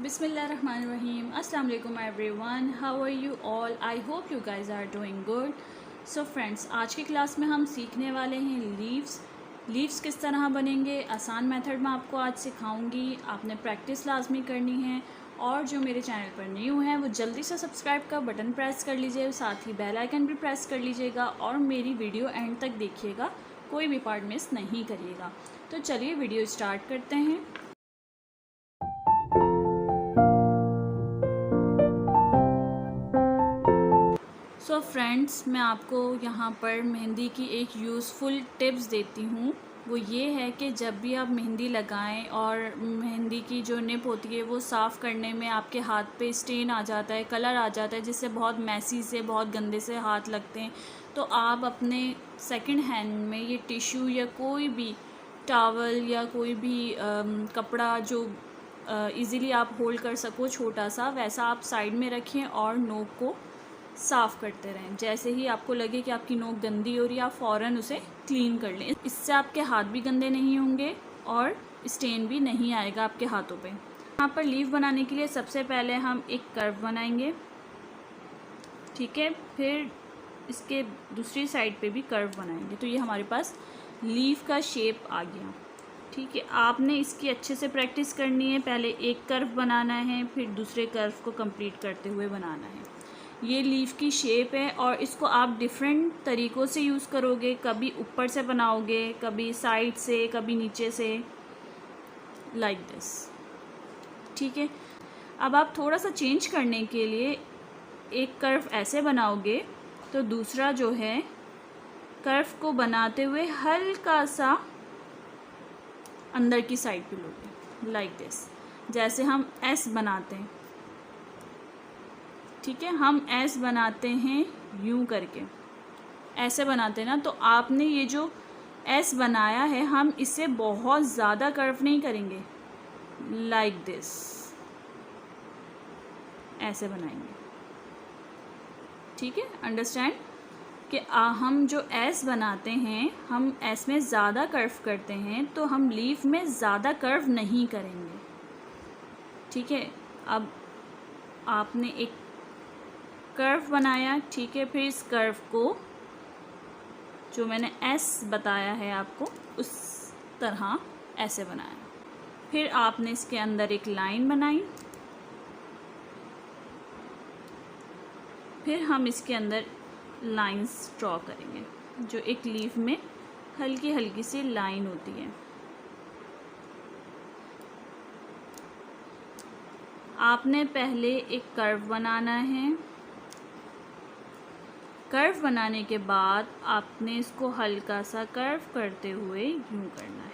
Bismillahirrahmanirrahim. Assalamu alaikum everyone. How are you all? I hope you guys are doing good. So friends, आज की class में हम सीखने वाले हैं लीव्स किस तरह बनेंगे। आसान मेथड में आपको आज सिखाऊंगी। आपने प्रैक्टिस लाजमी करनी है और जो मेरे चैनल पर न्यू हैं वो जल्दी से सब्सक्राइब का बटन प्रेस कर लीजिए, साथ ही बेल आइकन भी प्रेस कर लीजिएगा और मेरी वीडियो एंड तक देखिएगा, कोई भी पार्ट मिस नहीं करिएगा। तो चलिए वीडियो स्टार्ट करते हैं। सो फ्रेंड्स, मैं आपको यहाँ पर मेहंदी की एक यूज़फुल टिप्स देती हूँ। वो ये है कि जब भी आप मेहंदी लगाएं और मेहंदी की जो निप होती है वो साफ़ करने में आपके हाथ पे स्टेन आ जाता है, कलर आ जाता है, जिससे बहुत मैसी से बहुत गंदे से हाथ लगते हैं, तो आप अपने सेकंड हैंड में ये टिश्यू या कोई भी टॉवल या कोई भी कपड़ा जो इजीली आप होल्ड कर सको, छोटा सा वैसा आप साइड में रखें और नोक को साफ़ करते रहें। जैसे ही आपको लगे कि आपकी नोक गंदी हो रही है, आप फ़ौरन उसे क्लीन कर लें। इससे आपके हाथ भी गंदे नहीं होंगे और स्टेन भी नहीं आएगा आपके हाथों पे। यहाँ पर लीफ बनाने के लिए सबसे पहले हम एक कर्व बनाएंगे, ठीक है। फिर इसके दूसरी साइड पे भी कर्व बनाएंगे, तो ये हमारे पास लीफ का शेप आ गया, ठीक है। आपने इसकी अच्छे से प्रैक्टिस करनी है। पहले एक कर्व बनाना है, फिर दूसरे कर्व को कंप्लीट करते हुए बनाना है। ये लीफ की शेप है और इसको आप डिफरेंट तरीक़ों से यूज़ करोगे। कभी ऊपर से बनाओगे, कभी साइड से, कभी नीचे से, लाइक दिस, ठीक है। अब आप थोड़ा सा चेंज करने के लिए एक कर्व ऐसे बनाओगे तो दूसरा जो है कर्व को बनाते हुए हल्का सा अंदर की साइड पे लोगे, लाइक दिस, जैसे हम एस बनाते हैं, ठीक है। हम एस बनाते हैं यूं करके, ऐसे बनाते हैं ना, तो आपने ये जो एस बनाया है हम इसे बहुत ज़्यादा कर्व नहीं करेंगे, लाइक दिस, ऐसे बनाएंगे, ठीक है। अंडरस्टैंड कि हम जो एस बनाते हैं, हम एस में ज़्यादा कर्व करते हैं, तो हम लीफ में ज़्यादा कर्व नहीं करेंगे, ठीक है। अब आपने एक कर्व बनाया, ठीक है। फिर इस कर्व को जो मैंने एस बताया है आपको उस तरह ऐसे बनाया। फिर आपने इसके अंदर एक लाइन बनाई, फिर हम इसके अंदर लाइंस ड्रॉ करेंगे, जो एक लीफ में हल्की हल्की सी लाइन होती है। आपने पहले एक कर्व बनाना है। कर्व बनाने के बाद आपने इसको हल्का सा कर्व करते हुए यूं करना है,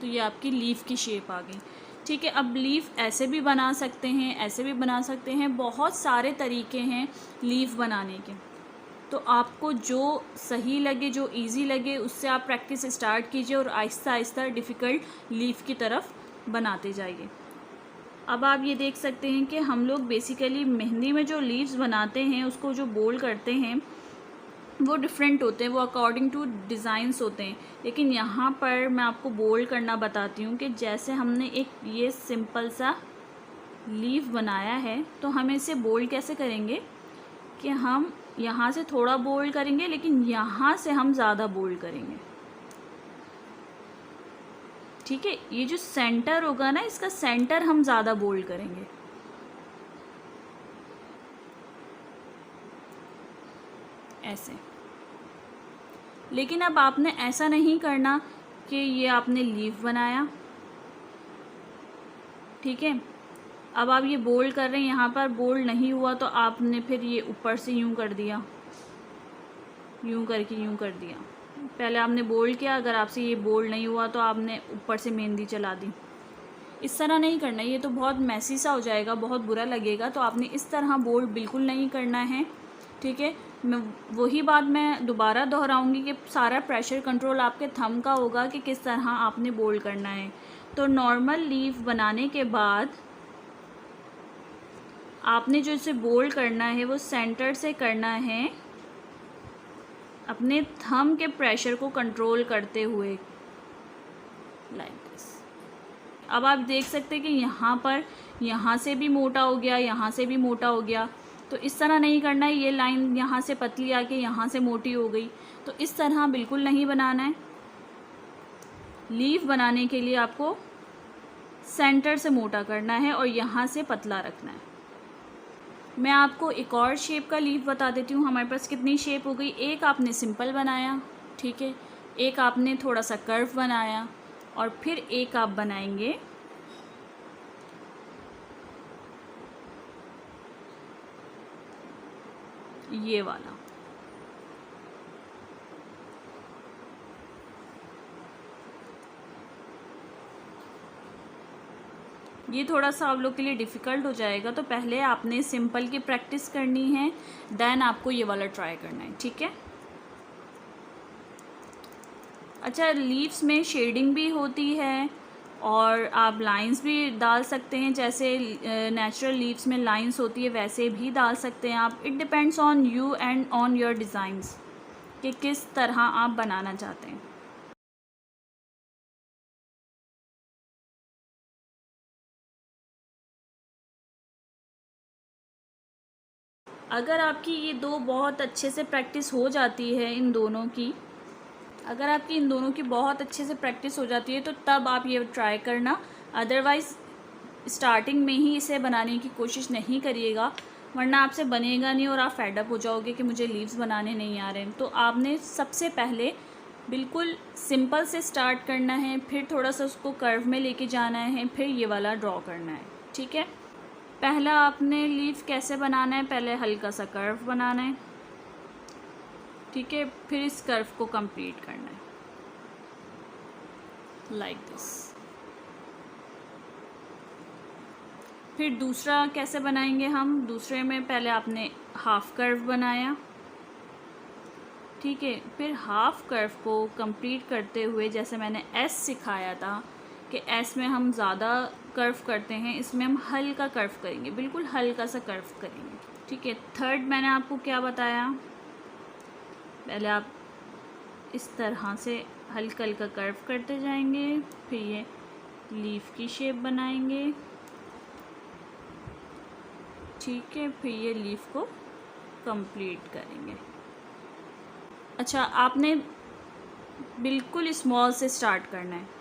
तो ये आपकी लीफ की शेप आ गई, ठीक है। अब लीफ ऐसे भी बना सकते हैं, ऐसे भी बना सकते हैं, बहुत सारे तरीके हैं लीफ बनाने के। तो आपको जो सही लगे, जो इजी लगे, उससे आप प्रैक्टिस स्टार्ट कीजिए और आहिस्ता आहिस्ता डिफ़िकल्ट लीफ की तरफ बनाते जाइए। अब आप ये देख सकते हैं कि हम लोग बेसिकली मेहंदी में जो लीव्स बनाते हैं, उसको जो बोल्ड करते हैं वो डिफरेंट होते हैं, वो अकॉर्डिंग टू डिज़ाइंस होते हैं। लेकिन यहाँ पर मैं आपको बोल्ड करना बताती हूँ कि जैसे हमने एक ये सिंपल सा लीफ बनाया है, तो हम इसे बोल्ड कैसे करेंगे कि हम यहाँ से थोड़ा बोल्ड करेंगे, लेकिन यहाँ से हम ज़्यादा बोल्ड करेंगे, ठीक है। ये जो सेंटर होगा ना, इसका सेंटर हम ज़्यादा बोल्ड करेंगे, ऐसे। लेकिन अब आपने ऐसा नहीं करना कि ये आपने लीफ बनाया, ठीक है। अब आप ये बोल्ड कर रहे हैं, यहाँ पर बोल्ड नहीं हुआ तो आपने फिर ये ऊपर से यूं कर दिया, यूं करके यूं कर दिया। पहले आपने बोल्ड किया, अगर आपसे ये बोल्ड नहीं हुआ तो आपने ऊपर से मेहंदी चला दी। इस तरह नहीं करना, ये तो बहुत मैसी सा हो जाएगा, बहुत बुरा लगेगा। तो आपने इस तरह बोल्ड बिल्कुल नहीं करना है, ठीक है। मैं वही बात मैं दोबारा दोहराऊंगी कि सारा प्रेशर कंट्रोल आपके थंब का होगा कि किस तरह आपने बोल्ड करना है। तो नॉर्मल लीफ बनाने के बाद आपने जो इसे बोल्ड करना है वो सेंटर से करना है, अपने थंब के प्रेशर को कंट्रोल करते हुए, लाइक दिस, अब आप देख सकते हैं कि यहाँ पर यहाँ से भी मोटा हो गया, यहाँ से भी मोटा हो गया। तो इस तरह नहीं करना है, ये लाइन यहाँ से पतली आके यहाँ से मोटी हो गई, तो इस तरह बिल्कुल नहीं बनाना है। लीफ बनाने के लिए आपको सेंटर से मोटा करना है और यहाँ से पतला रखना है। मैं आपको एक और शेप का लीफ बता देती हूँ। हमारे पास कितनी शेप हो गई, एक आपने सिंपल बनाया, ठीक है, एक आपने थोड़ा सा कर्व बनाया, और फिर एक आप बनाएंगे ये वाला। ये थोड़ा सा आप लोग के लिए डिफ़िकल्ट हो जाएगा, तो पहले आपने सिंपल की प्रैक्टिस करनी है, देन आपको ये वाला ट्राई करना है, ठीक है। अच्छा, लीव्स में शेडिंग भी होती है और आप लाइंस भी डाल सकते हैं, जैसे नेचुरल लीव्स में लाइंस होती है वैसे भी डाल सकते हैं आप। It depends on you and on your designs कि किस तरह आप बनाना चाहते हैं। अगर आपकी ये दो बहुत अच्छे से प्रैक्टिस हो जाती है, इन दोनों की, अगर आपकी इन दोनों की बहुत अच्छे से प्रैक्टिस हो जाती है तो तब आप ये ट्राई करना। अदरवाइज़ स्टार्टिंग में ही इसे बनाने की कोशिश नहीं करिएगा, वरना आपसे बनेगा नहीं और आप फेडअप हो जाओगे कि मुझे लीव्स बनाने नहीं आ रहे हैं। तो आपने सबसे पहले बिल्कुल सिंपल से स्टार्ट करना है, फिर थोड़ा सा उसको कर्व में लेके जाना है, फिर ये वाला ड्रॉ करना है, ठीक है। पहला आपने लीफ कैसे बनाना है, पहले हल्का सा कर्व बनाना है, ठीक है, फिर इस कर्व को कंप्लीट करना है लाइक दिस। फिर दूसरा कैसे बनाएंगे हम, दूसरे में पहले आपने हाफ कर्व बनाया, ठीक है, फिर हाफ कर्व को कंप्लीट करते हुए जैसे मैंने एस सिखाया था कि एस में हम ज़्यादा कर्व करते हैं, इसमें हम हल्का कर्व करेंगे, बिल्कुल हल्का सा कर्व करेंगे, ठीक है। थर्ड मैंने आपको क्या बताया, पहले आप इस तरह से हल्का हल्का कर्व करते जाएंगे, फिर ये लीफ की शेप बनाएंगे, ठीक है, फिर ये लीफ को कंप्लीट करेंगे। अच्छा, आपने बिल्कुल स्मॉल से स्टार्ट करना है।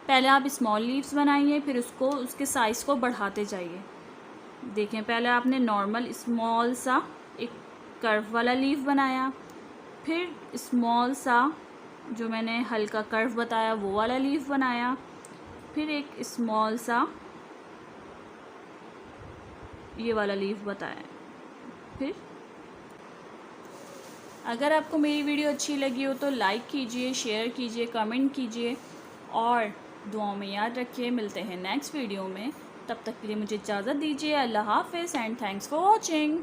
पहले आप स्मॉल लीव्स बनाइए, फिर उसको उसके साइज़ को बढ़ाते जाइए। देखें, पहले आपने नॉर्मल स्मॉल सा एक कर्व वाला लीफ बनाया, फिर स्मॉल सा जो मैंने हल्का कर्व बताया वो वाला लीफ बनाया, फिर एक स्मॉल सा ये वाला लीफ बताया। फिर अगर आपको मेरी वीडियो अच्छी लगी हो तो लाइक कीजिए, शेयर कीजिए, कमेंट कीजिए और दुआओं में याद रखिए। मिलते हैं नेक्स्ट वीडियो में, तब तक के लिए मुझे इजाज़त दीजिए। अल्लाह हाफ़िज़ एंड थैंक्स फॉर वॉचिंग।